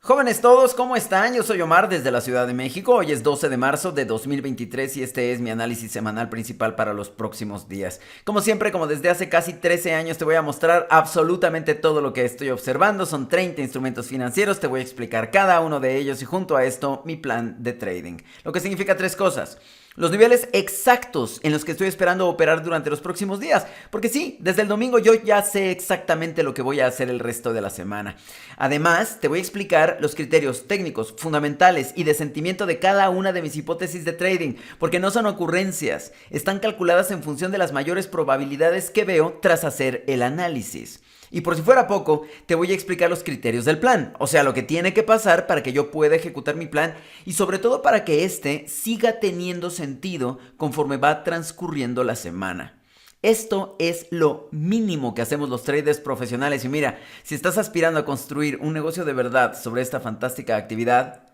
Jóvenes todos, ¿cómo están? Yo soy Omar desde la Ciudad de México. Hoy es 12 de marzo de 2023 y este es mi análisis semanal principal para los próximos días. Como siempre, como desde hace casi 13 años, te voy a mostrar absolutamente todo lo que estoy observando. Son 30 instrumentos financieros, te voy a explicar cada uno de ellos y junto a esto mi plan de trading. Lo que significa tres cosas. Los niveles exactos en los que estoy esperando operar durante los próximos días. Porque sí, desde el domingo yo ya sé exactamente lo que voy a hacer el resto de la semana. Además, te voy a explicar los criterios técnicos, fundamentales y de sentimiento de cada una de mis hipótesis de trading. Porque no son ocurrencias, están calculadas en función de las mayores probabilidades que veo tras hacer el análisis. Y por si fuera poco, te voy a explicar los criterios del plan, o sea, lo que tiene que pasar para que yo pueda ejecutar mi plan y sobre todo para que este siga teniendo sentido conforme va transcurriendo la semana. Esto es lo mínimo que hacemos los traders profesionales y mira, si estás aspirando a construir un negocio de verdad sobre esta fantástica actividad,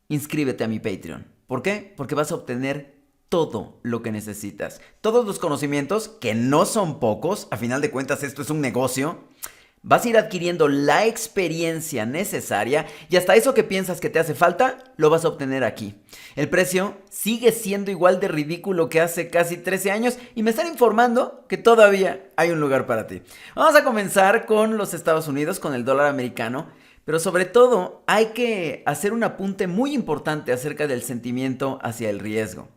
inscríbete a mi Patreon. ¿Por qué? Porque vas a obtener todo lo que necesitas. Todos los conocimientos, que no son pocos, a final de cuentas esto es un negocio. Vas a ir adquiriendo la experiencia necesaria y hasta eso que piensas que te hace falta, lo vas a obtener aquí. El precio sigue siendo igual de ridículo que hace casi 13 años y me están informando que todavía hay un lugar para ti. Vamos a comenzar con los Estados Unidos, con el dólar americano. Pero sobre todo hay que hacer un apunte muy importante acerca del sentimiento hacia el riesgo.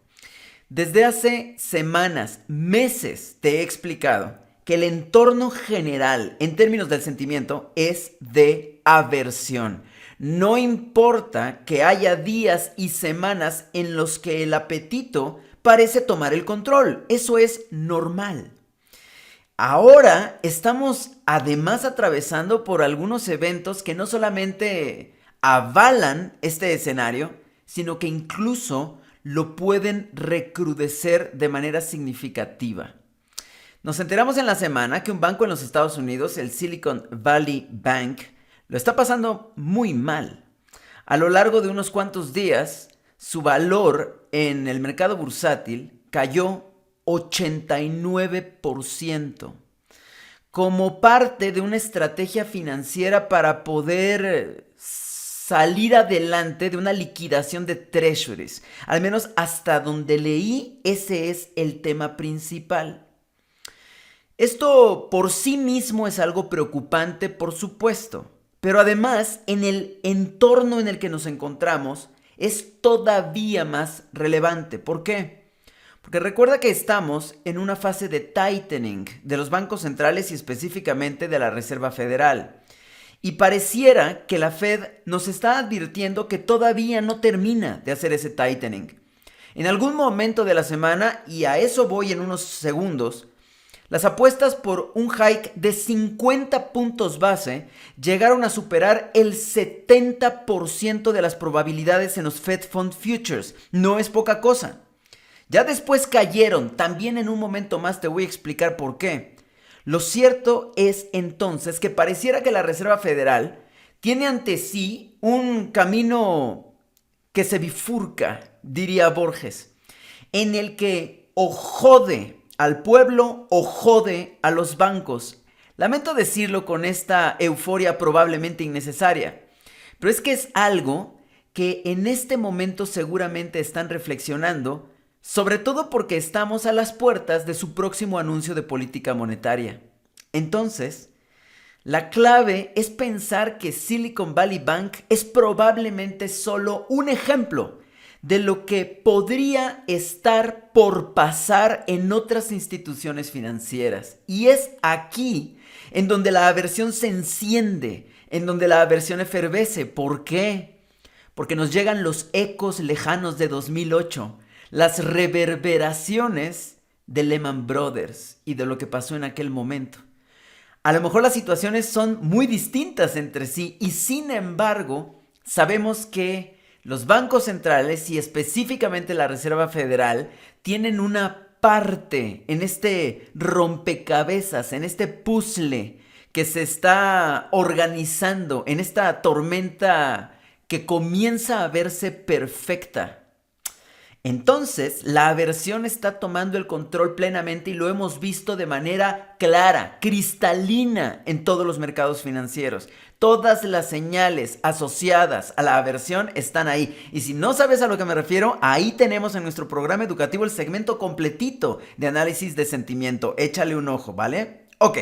Desde hace semanas, meses, te he explicado que el entorno general en términos del sentimiento es de aversión. No importa que haya días y semanas en los que el apetito parece tomar el control. Eso es normal. Ahora estamos además atravesando por algunos eventos que no solamente avalan este escenario, sino que incluso lo pueden recrudecer de manera significativa. Nos enteramos en la semana que un banco en los Estados Unidos, el Silicon Valley Bank, lo está pasando muy mal. A lo largo de unos cuantos días, su valor en el mercado bursátil cayó 89%. Como parte de una estrategia financiera para poder salir adelante de una liquidación de treasuries. Al menos hasta donde leí, ese es el tema principal. Esto por sí mismo es algo preocupante, por supuesto, pero además en el entorno en el que nos encontramos es todavía más relevante. ¿Por qué? Porque recuerda que estamos en una fase de tightening de los bancos centrales y específicamente de la Reserva Federal. Y pareciera que la Fed nos está advirtiendo que todavía no termina de hacer ese tightening. En algún momento de la semana, y a eso voy en unos segundos, las apuestas por un hike de 50 puntos base llegaron a superar el 70% de las probabilidades en los Fed Fund Futures. No es poca cosa. Ya después cayeron, también en un momento más te voy a explicar por qué. Lo cierto es entonces que pareciera que la Reserva Federal tiene ante sí un camino que se bifurca, diría Borges, en el que o jode al pueblo o jode a los bancos. Lamento decirlo con esta euforia probablemente innecesaria, pero es que es algo que en este momento seguramente están reflexionando, sobre todo porque estamos a las puertas de su próximo anuncio de política monetaria. Entonces, la clave es pensar que Silicon Valley Bank es probablemente solo un ejemplo de lo que podría estar por pasar en otras instituciones financieras. Y es aquí en donde la aversión se enciende, en donde la aversión efervece. ¿Por qué? Porque nos llegan los ecos lejanos de 2008, las reverberaciones de Lehman Brothers y de lo que pasó en aquel momento. A lo mejor las situaciones son muy distintas entre sí y sin embargo sabemos que los bancos centrales y específicamente la Reserva Federal tienen una parte en este rompecabezas, en este puzzle que se está organizando, en esta tormenta que comienza a verse perfecta. Entonces, la aversión está tomando el control plenamente y lo hemos visto de manera clara, cristalina en todos los mercados financieros. Todas las señales asociadas a la aversión están ahí. Y si no sabes a lo que me refiero, ahí tenemos en nuestro programa educativo el segmento completito de análisis de sentimiento. Échale un ojo, ¿vale? Ok.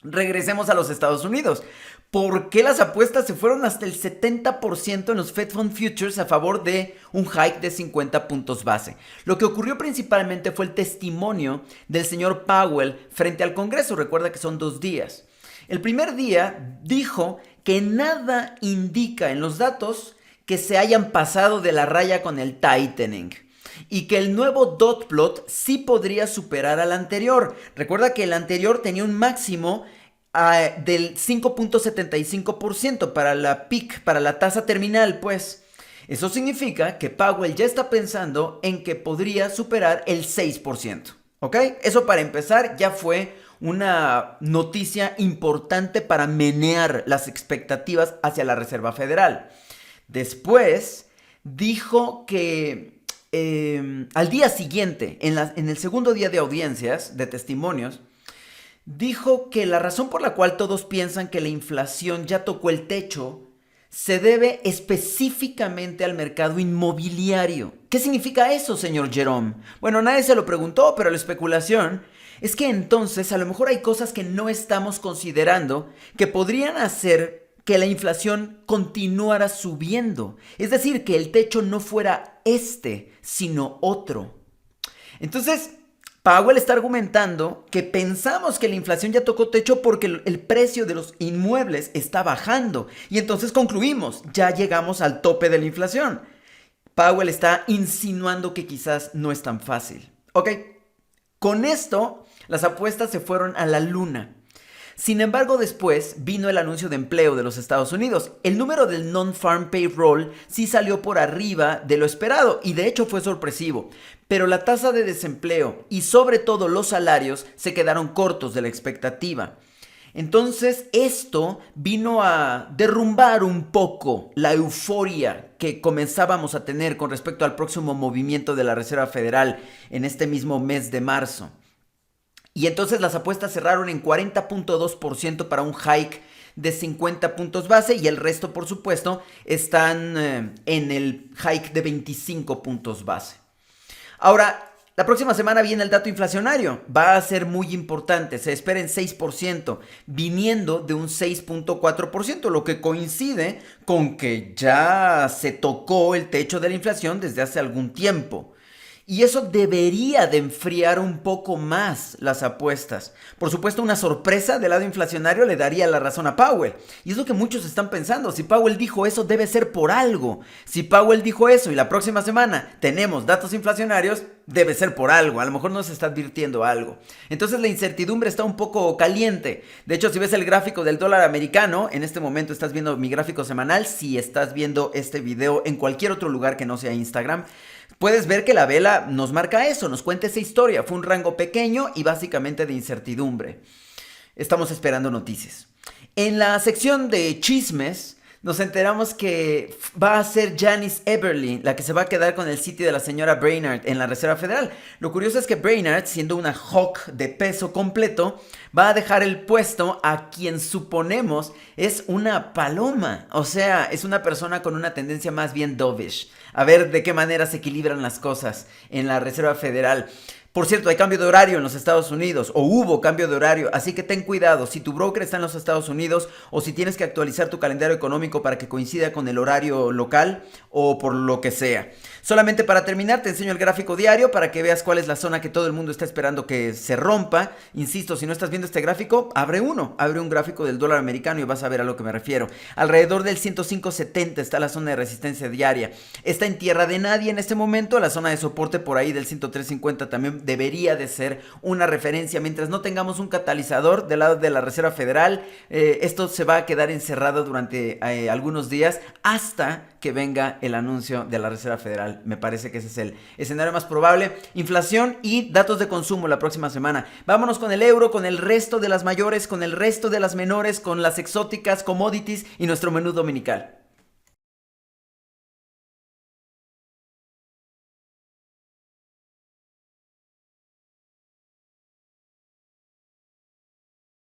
Regresemos a los Estados Unidos. ¿Por qué las apuestas se fueron hasta el 70% en los Fed Fund Futures a favor de un hike de 50 puntos base? Lo que ocurrió principalmente fue el testimonio del señor Powell frente al Congreso. Recuerda que son 2 días. El primer día dijo que nada indica en los datos que se hayan pasado de la raya con el tightening y que el nuevo dot plot sí podría superar al anterior. Recuerda que el anterior tenía un máximo del 5.75% para la peak, para la tasa terminal, pues. Eso significa que Powell ya está pensando en que podría superar el 6%, ¿ok? Eso para empezar ya fue una noticia importante para menear las expectativas hacia la Reserva Federal. Después dijo que al día siguiente, en el segundo día de audiencias, de testimonios, dijo que la razón por la cual todos piensan que la inflación ya tocó el techo se debe específicamente al mercado inmobiliario. ¿Qué significa eso, señor Jerome? Bueno, nadie se lo preguntó, pero la especulación es que entonces a lo mejor hay cosas que no estamos considerando que podrían hacer que la inflación continuara subiendo. Es decir, que el techo no fuera sino otro. Entonces, Powell está argumentando que pensamos que la inflación ya tocó techo porque el precio de los inmuebles está bajando. Y entonces concluimos, ya llegamos al tope de la inflación. Powell está insinuando que quizás no es tan fácil. Ok, con esto las apuestas se fueron a la luna. Sin embargo, después vino el anuncio de empleo de los Estados Unidos. El número del non-farm payroll sí salió por arriba de lo esperado y de hecho fue sorpresivo. Pero la tasa de desempleo y sobre todo los salarios se quedaron cortos de la expectativa. Entonces esto vino a derrumbar un poco la euforia que comenzábamos a tener con respecto al próximo movimiento de la Reserva Federal en este mismo mes de marzo. Y entonces las apuestas cerraron en 40.2% para un hike de 50 puntos base y el resto, por supuesto, están en el hike de 25 puntos base. Ahora, la próxima semana viene el dato inflacionario. Va a ser muy importante. Se espera en 6%, viniendo de un 6.4%, lo que coincide con que ya se tocó el techo de la inflación desde hace algún tiempo. Y eso debería de enfriar un poco más las apuestas. Por supuesto, una sorpresa del lado inflacionario le daría la razón a Powell. Y es lo que muchos están pensando. Si Powell dijo eso, debe ser por algo. Si Powell dijo eso y la próxima semana tenemos datos inflacionarios, debe ser por algo. A lo mejor nos está advirtiendo algo. Entonces la incertidumbre está un poco caliente. De hecho, si ves el gráfico del dólar americano, en este momento estás viendo mi gráfico semanal. Si estás viendo este video en cualquier otro lugar que no sea Instagram, puedes ver que la vela nos marca eso, nos cuenta esa historia. Fue un rango pequeño y básicamente de incertidumbre. Estamos esperando noticias. En la sección de chismes, nos enteramos que va a ser Janice Eberly la que se va a quedar con el sitio de la señora Brainard en la Reserva Federal. Lo curioso es que Brainard, siendo una hawk de peso completo, va a dejar el puesto a quien suponemos es una paloma. O sea, es una persona con una tendencia más bien dovish. A ver de qué manera se equilibran las cosas en la Reserva Federal. Por cierto, hay cambio de horario en los Estados Unidos, o hubo cambio de horario, así que ten cuidado si tu broker está en los Estados Unidos o si tienes que actualizar tu calendario económico para que coincida con el horario local o por lo que sea. Solamente para terminar, te enseño el gráfico diario para que veas cuál es la zona que todo el mundo está esperando que se rompa. Insisto, si no estás viendo este gráfico, abre un gráfico del dólar americano y vas a ver a lo que me refiero. Alrededor del 105.70 está la zona de resistencia diaria. Está en tierra de nadie en este momento, la zona de soporte por ahí del 103.50 también debería de ser una referencia. Mientras no tengamos un catalizador del lado de la Reserva Federal, esto se va a quedar encerrado durante algunos días hasta que venga el anuncio de la Reserva Federal. Me parece que ese es el escenario más probable. Inflación y datos de consumo la próxima semana. Vámonos con el euro, con el resto de las mayores, con el resto de las menores, con las exóticas, commodities y nuestro menú dominical.